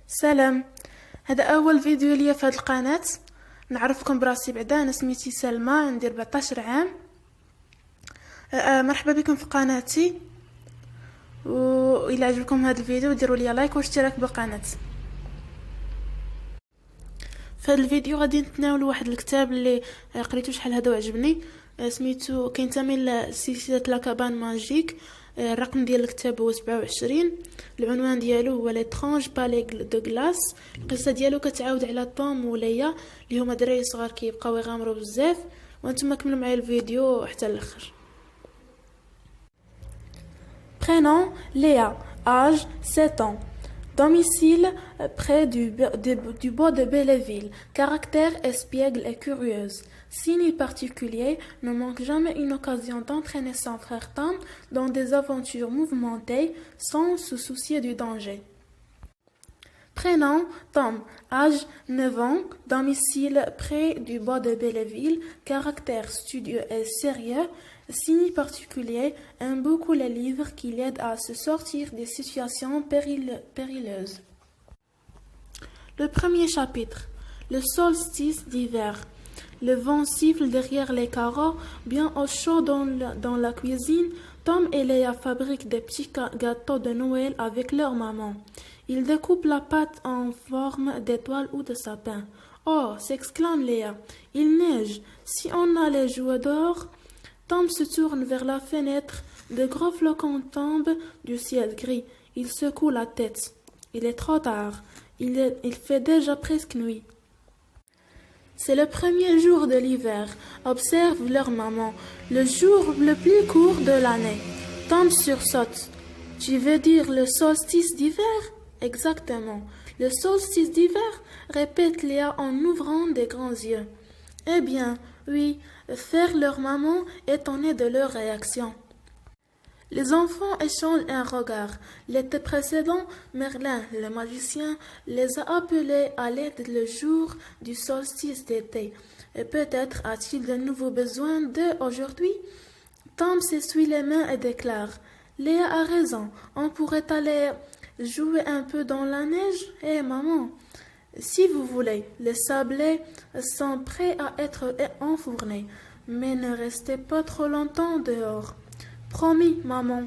سلام. هذا اول فيديو ليا في هذه القناه. نعرفكم براسي بعدا، انا سميتي سلمى، عندي 14 عام. مرحبا بكم في قناتي، والى عجبكم هذا الفيديو ديروا لي لايك واشتراك بالقناه. في هذا الفيديو غادي نتناولوا واحد الكتاب اللي قريته شحال هذا وعجبني. سميتو كينتمي لسلسله لاكابان ماجيك. الرقم ديال الكتاب هو 27. العنوان ديالو هو ليترونج بالي دو غلاس. القصه ديالو كتعاود على توم وليا اللي هما دراري صغار كيبقاو يغامروا بزاف، وانتم كملوا معايا الفيديو حتى الاخر. Prénom Léa, âge 7 ans. Domicile près du bois de Belleville. Caractère espiègle et curieuse. Signe particulier, ne manque jamais une occasion d'entraîner son frère Tom dans des aventures mouvementées sans se soucier du danger. Prénom Tom, âge 9 ans, domicile près du bois de Belleville, caractère studieux et sérieux, signe particulier, aime beaucoup les livres qui l'aident à se sortir des situations périlleuses. Le premier chapitre, le solstice d'hiver. Le vent siffle derrière les carreaux, bien au chaud dans la cuisine. Tom et Léa fabriquent des petits gâteaux de Noël avec leur maman. Ils découpent la pâte en forme d'étoile ou de sapin. Oh, s'exclame Léa, il neige. Si on allait jouer dehors? Tom se tourne vers la fenêtre. De gros flocons tombent du ciel gris. Il secoue la tête. Il est trop tard. Il fait déjà presque nuit. C'est le premier jour de l'hiver, observe leur maman, le jour le plus court de l'année. Tom sursaute. Tu veux dire le solstice d'hiver? Exactement. Le solstice d'hiver, répète Léa en ouvrant des grands yeux. Eh bien, oui, faire leur maman étonnée de leur réaction. Les enfants échangent un regard. L'été précédent, Merlin, le magicien, les a appelés à l'aide le jour du solstice d'été. Et peut-être a-t-il de nouveaux besoins d'eux aujourd'hui? Tom s'essuie les mains et déclare: Léa a raison, on pourrait aller jouer un peu dans la neige? Eh maman, si vous voulez, les sablés sont prêts à être enfournés, mais ne restez pas trop longtemps dehors. Promis, maman.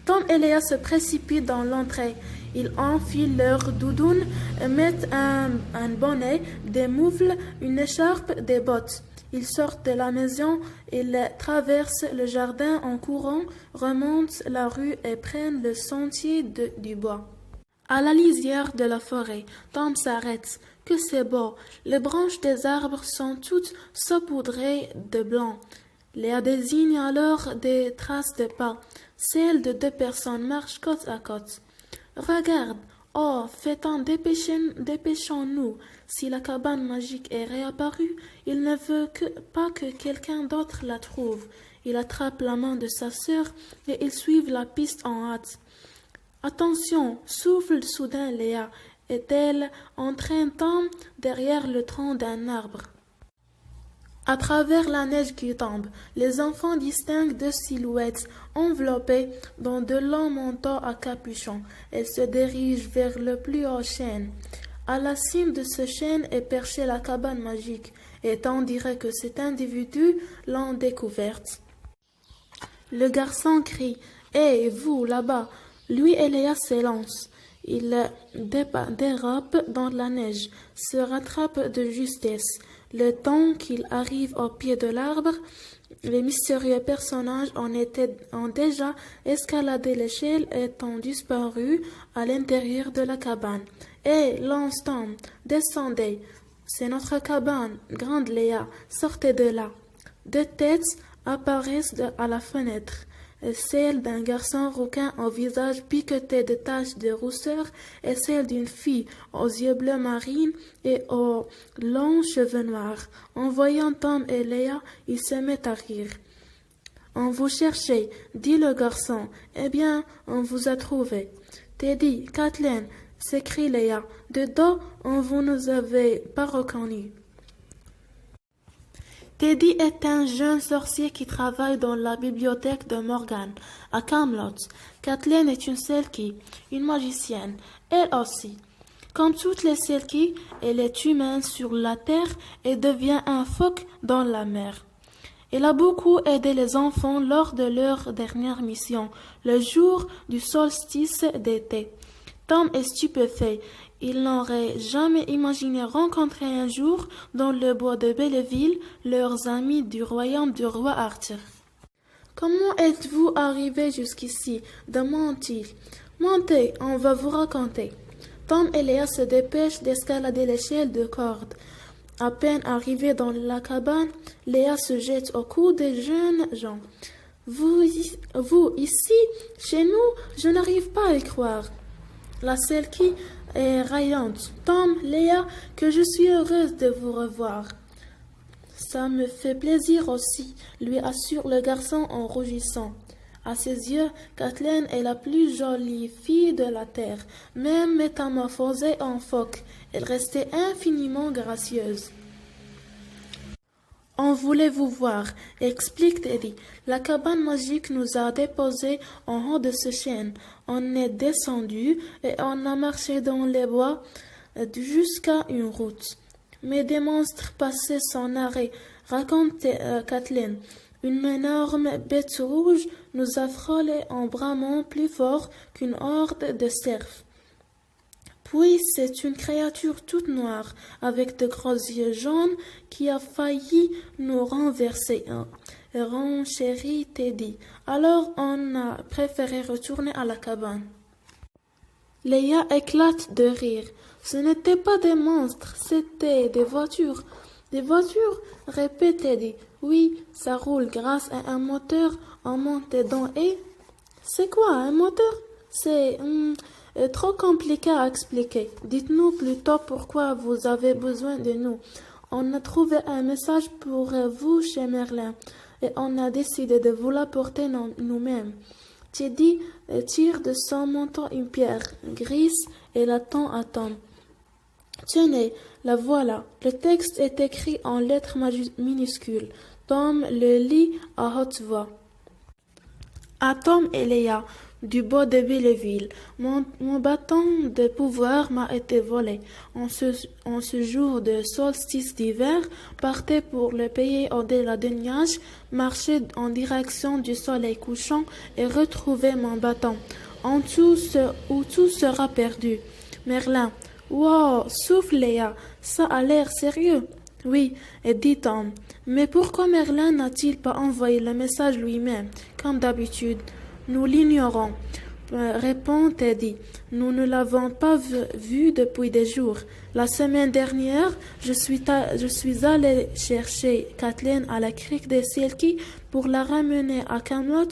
Tom et Léa se précipitent dans l'entrée. Ils enfilent leurs doudounes, mettent un bonnet, des moufles, une écharpe, des bottes. Ils sortent de la maison, ils traversent le jardin en courant, remontent la rue et prennent le sentier du bois. À la lisière de la forêt, Tom s'arrête. Que c'est beau! Les branches des arbres sont toutes saupoudrées de blanc. Léa désigne alors des traces de pas. Celles de deux personnes marchent côte à côte. Regarde! Oh, fait-on, dépêchons-nous. Si la cabane magique est réapparue, il ne veut pas que quelqu'un d'autre la trouve. Il attrape la main de sa sœur et ils suivent la piste en hâte. Attention, souffle soudain Léa, et-elle entraîne Tom derrière le tronc d'un arbre. À travers la neige qui tombe, les enfants distinguent deux silhouettes enveloppées dans de longs manteaux à capuchon. Elles se dirigent vers le plus haut chêne. À la cime de ce chêne est perchée la cabane magique, et on dirait que cet individu l'ont découverte. Le garçon crie: Hé, vous, là-bas! Lui et Léa s'élancent. Il dérape dans la neige, se rattrape de justesse. Le temps qu'il arrive au pied de l'arbre, les mystérieux personnages ont déjà escaladé l'échelle et ont disparu à l'intérieur de la cabane. Hé, Tom, descendez! C'est notre cabane, grande Léa, sortez de là! Deux têtes apparaissent à la fenêtre. Celle d'un garçon rouquin au visage piqueté de taches de rousseur et celle d'une fille aux yeux bleu marine et aux longs cheveux noirs. En voyant Tom et Léa, il se met à rire. On vous cherchait, dit le garçon. Eh bien, on vous a trouvé. Teddy, Kathleen, s'écrie Léa. De dos, on vous nous avait pas reconnus. Teddy est un jeune sorcier qui travaille dans la bibliothèque de Morgan, à Camelot. Kathleen est une Selkie, une magicienne, elle aussi. Comme toutes les Selkies, elle est humaine sur la terre et devient un phoque dans la mer. Elle a beaucoup aidé les enfants lors de leur dernière mission, le jour du solstice d'été. Tom est stupéfait. Il n'aurait jamais imaginé rencontrer un jour dans le bois de Belleville leurs amis du royaume du roi Arthur. Comment êtes-vous arrivé jusqu'ici demande-t-il. Montez, on va vous raconter. Tom et Léa se dépêchent d'escalader l'échelle de corde. À peine arrivés dans la cabane, Léa se jette au cou des jeunes gens. Vous ici, chez nous, je n'arrive pas à y croire. La Selkie est raillante. Tom, Léa, que je suis heureuse de vous revoir. Ça me fait plaisir aussi, lui assure le garçon en rougissant. À ses yeux, Kathleen est la plus jolie fille de la terre. Même métamorphosée en phoque, elle restait infiniment gracieuse. On voulait vous voir, explique Teddy. La cabane magique nous a déposés en haut de ce chêne. On est descendu et on a marché dans les bois jusqu'à une route. Mais des monstres passaient sans arrêt, raconte Kathleen. Une énorme bête rouge nous a frôlés en bramant plus fort qu'une horde de cerfs. Puis c'est une créature toute noire, avec de gros yeux jaunes, qui a failli nous renverser. Renchérit Teddy. Alors on a préféré retourner à la cabane. Léa éclate de rire. Ce n'étaient pas des monstres, c'était des voitures. Des voitures répète Teddy. Oui, ça roule grâce à un moteur en montée dans et... C'est quoi un moteur? C'est trop compliqué à expliquer. Dites-nous plutôt pourquoi vous avez besoin de nous. On a trouvé un message pour vous chez Merlin et on a décidé de vous l'apporter nous-mêmes. Teddy tire de son menton une pierre grise et la tend à Tom. Tenez, la voilà. Le texte est écrit en lettres minuscules. Tom le lit à haute voix. À Tom et Léa, du bois de Belleville, mon bâton de pouvoir m'a été volé. En ce jour de solstice d'hiver, partez pour le pays au-delà des nuages, marchez en direction du soleil couchant et retrouvez mon bâton, où tout sera perdu. Merlin. Wow, souffle Léa, ça a l'air sérieux. Oui, et dit Tom. Mais pourquoi Merlin n'a-t-il pas envoyé le message lui-même, comme d'habitude? Nous l'ignorons, répond Teddy. Nous ne l'avons pas vu depuis des jours. La semaine dernière, je suis allé chercher Kathleen à la crique des Selkies pour la ramener à Camelot,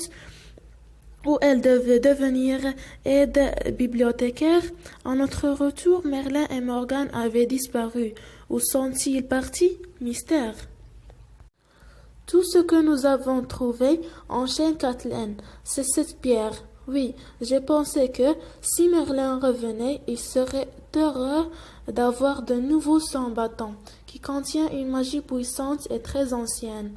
où elle devait devenir aide-bibliothécaire. À notre retour, Merlin et Morgan avaient disparu. Où sont-ils partis? Mystère. Tout ce que nous avons trouvé, enchaîne Kathleen, c'est cette pierre. Oui, j'ai pensé que, si Merlin revenait, il serait heureux d'avoir de nouveau son bâton, qui contient une magie puissante et très ancienne.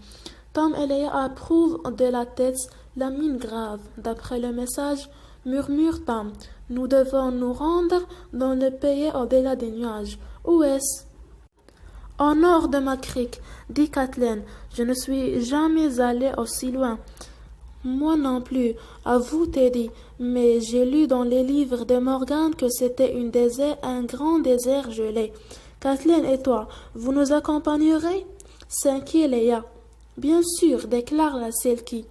Tom et Léa approuvent de la tête, la mine grave. D'après le message, murmure Tom, nous devons nous rendre dans le pays au-delà des nuages. Où est-ce? Au nord de ma crique, dit Kathleen. Je ne suis jamais allée aussi loin. Moi non plus, avoue Teddy, mais j'ai lu dans les livres de Morgan que c'était un grand désert gelé. Kathleen et toi, vous nous accompagnerez? S'inquiète Léa. Bien sûr, déclare la Selkie.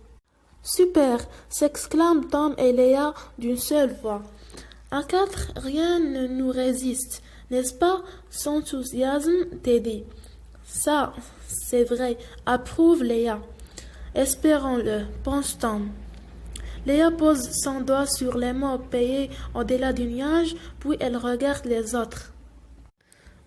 Super, s'exclament Tom et Léa d'une seule voix. À quatre, rien ne nous résiste, n'est-ce pas? S'enthousiasme Teddy. Ça, c'est vrai, approuve Léa. Espérons-le, pense Tom. Léa pose son doigt sur les mots payés au-delà du nuage, puis elle regarde les autres.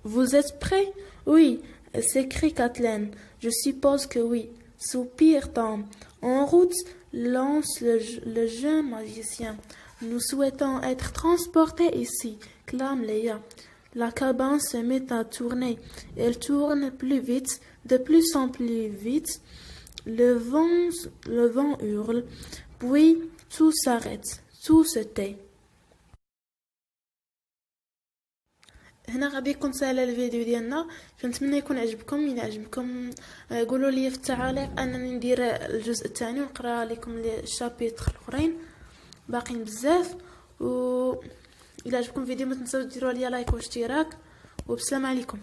Vous êtes prêts? Oui, s'écrie Kathleen. Je suppose que oui. Soupire Tom. En route, lance le jeune magicien. Nous souhaitons être transportés ici, clame Léa. La cabane se met à tourner. Elle tourne plus vite, de plus en plus vite. Le vent hurle, puis tout s'arrête, tout se tait. هنا غادي يكون ساهل الفيديو ديالنا. كنتمنى يكون عجبكم. الى عجبكم قولوا لي في التعاليق انني ندير الجزء الثاني ونقرا لكم الشابيتر الاخرين، باقيين بزاف. و الى عجبكم الفيديو ما تنساوش ديروا لي لايك واشتراك، وبسلام عليكم.